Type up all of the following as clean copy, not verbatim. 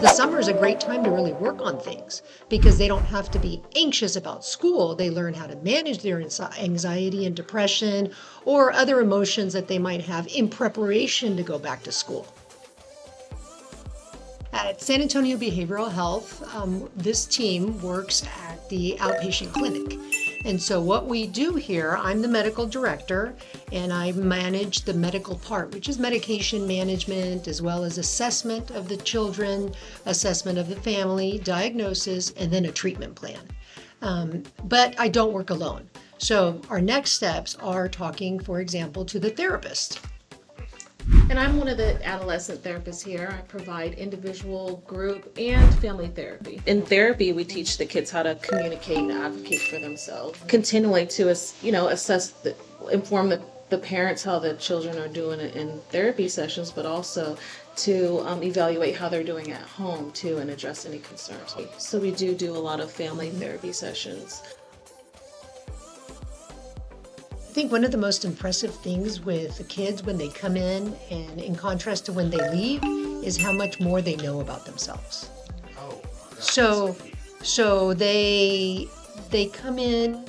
the summer is a great time to really work on things because they don't have to be anxious about school. They learn how to manage their anxiety and depression or other emotions that they might have in preparation to go back to school. At San Antonio Behavioral Health, this team works at the outpatient clinic. And so what we do here, I'm the medical director, and I manage the medical part, which is medication management, as well as assessment of the children, assessment of the family, diagnosis, and then a treatment plan. But I don't work alone. So our next steps are talking, for example, to the therapist. And I'm one of the adolescent therapists here. I provide individual, group, and family therapy. In therapy, we teach the kids how to communicate and advocate for themselves. Continually to assess, inform the parents how the children are doing it in therapy sessions, but also to evaluate how they're doing at home too and address any concerns. So we do a lot of family therapy sessions. I think one of the most impressive things with the kids when they come in and in contrast to when they leave is how much more they know about themselves. So they come in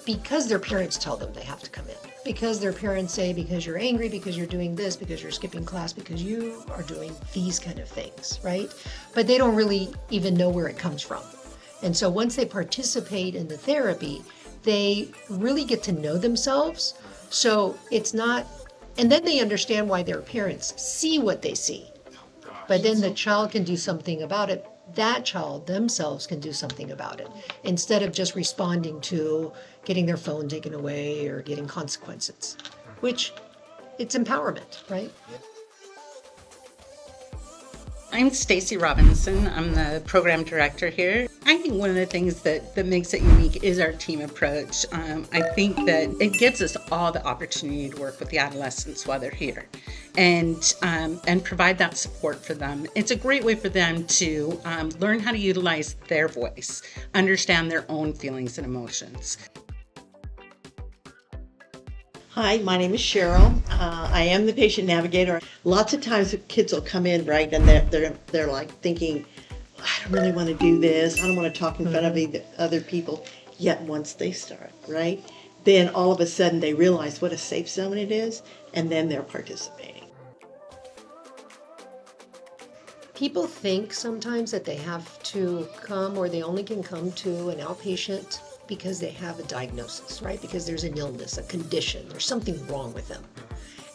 because their parents tell them they have to come in. Because their parents say, because you're angry, because you're doing this, because you're skipping class, because you are doing these kind of things, right? But they don't really even know where it comes from. And so once they participate in the therapy, they really get to know themselves. So it's not, and then they understand why their parents see what they see. But then the child can do something about it. That child themselves can do something about it instead of just responding to getting their phone taken away or getting consequences, which it's empowerment, right? I'm Stacy Robinson. I'm the program director here. I think one of the things that makes it unique is our team approach. I think that it gives us all the opportunity to work with the adolescents while they're here and provide that support for them. It's a great way for them to learn how to utilize their voice, understand their own feelings and emotions. Hi, my name is Cheryl. I am the patient navigator. Lots of times kids will come in, right, and they're like thinking, I don't really want to do this. I don't want to talk in front of other people. Yet once they start, right, then all of a sudden they realize what a safe zone it is, and then they're participating. People think sometimes that they have to come or they only can come to an outpatient because they have a diagnosis, right? Because there's an illness, a condition, there's something wrong with them.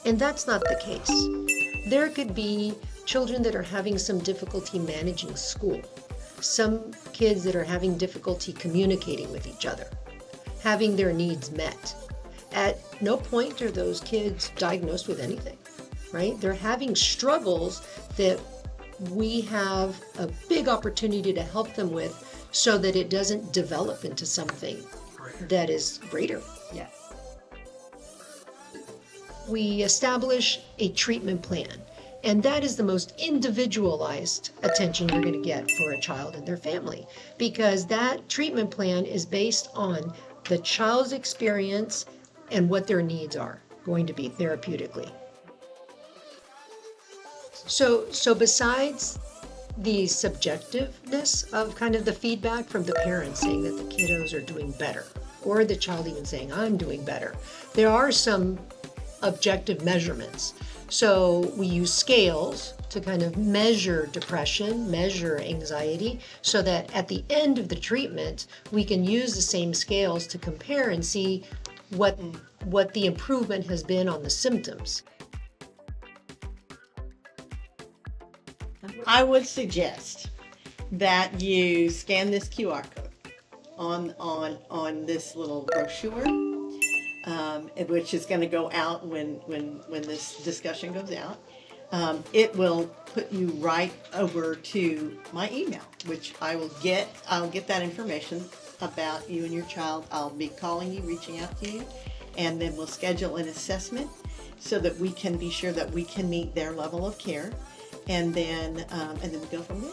And that's not the case. There could be children that are having some difficulty managing school, some kids that are having difficulty communicating with each other, having their needs met. At no point are those kids diagnosed with anything, right? They're having struggles that we have a big opportunity to help them with so that it doesn't develop into something that is greater. Yeah. We establish a treatment plan, and that is the most individualized attention you're going to get for a child and their family, because that treatment plan is based on the child's experience and what their needs are going to be therapeutically. So besides the subjectiveness of kind of the feedback from the parents saying that the kiddos are doing better, or the child even saying, I'm doing better, there are some objective measurements. So we use scales to kind of measure depression, measure anxiety, so that at the end of the treatment, we can use the same scales to compare and see what the improvement has been on the symptoms. I would suggest that you scan this QR code on this little brochure, which is going to go out when this discussion goes out. It will put you right over to my email, which I'll get that information about you and your child. I'll be calling you, reaching out to you, and then we'll schedule an assessment so that we can be sure that we can meet their level of care. And then we go from there.